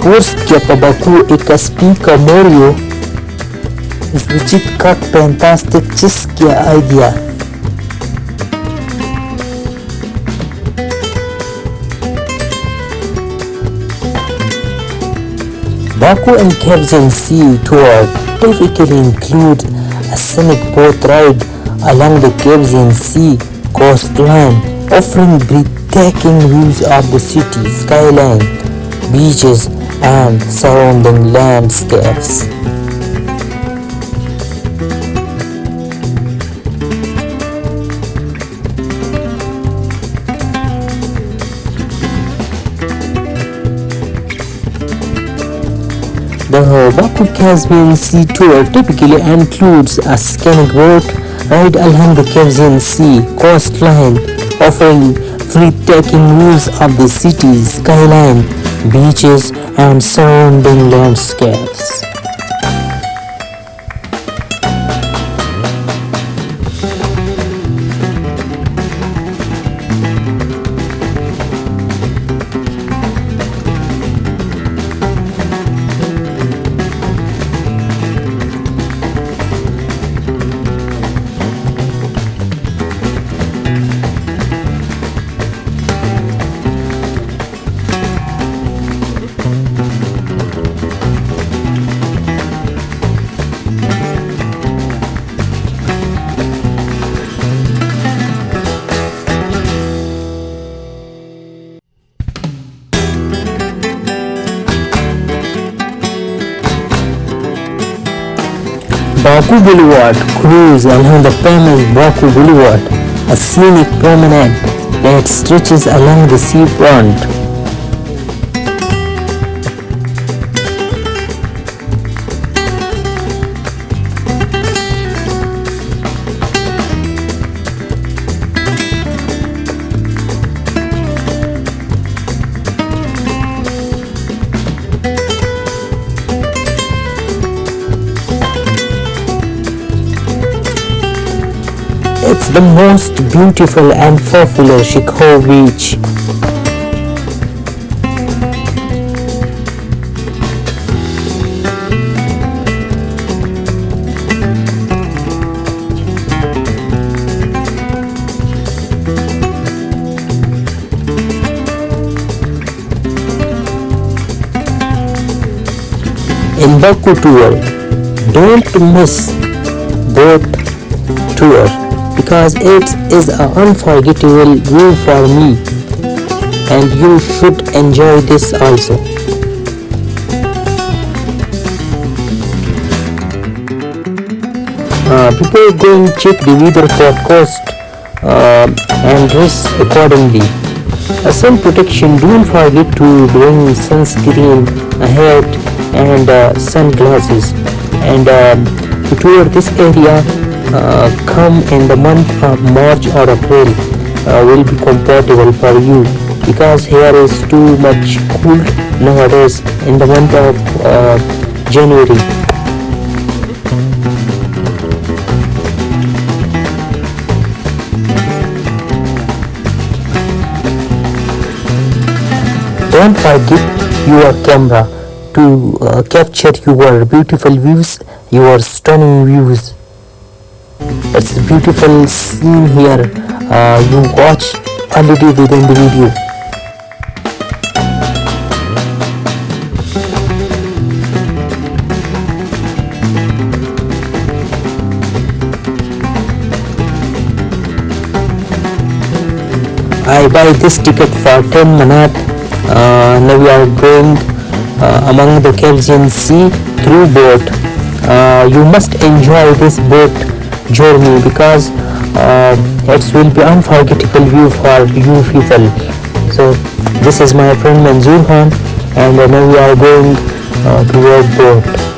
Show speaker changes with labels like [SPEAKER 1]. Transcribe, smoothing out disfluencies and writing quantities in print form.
[SPEAKER 1] Путешествие по Баку и Каспийскому морю звучит как фантастическая идея. Baku and Kevzan Sea tour typically include a scenic boat ride along the Kevzan Sea coastline, offering breathtaking views of the city skyline, beaches, and surrounding landscapes. The Baku Caspian Sea tour typically includes a scenic boat ride along the Caspian Sea coastline, offering breathtaking views of the city's skyline, beaches, and surrounding landscapes. Baku Boulevard cruise along the famous Baku Boulevard, a scenic promenade that stretches along the seafront. It's the most beautiful and popular jashoo beach. In Baku tour, don't miss boat tour, because it is an unforgettable view for me, and you should enjoy this also. Before going, check the weather forecast and dress accordingly. Sun protection, don't forget to bring sunscreen, a hat, and sunglasses. And to tour this area, come in the month of March or April will be compatible for you, because here is too much cold nowadays in the month of January. Don't forget your camera to capture your beautiful views, your stunning views. It's a beautiful scene here. You watch already within the video. I buy this ticket for 10 minutes. Now we are going among the Caspian Sea through boat. You must enjoy this boat journey, because it will be unforgettable view for you people. So this is my friend Manzoor Khan, and now we are going toward boat.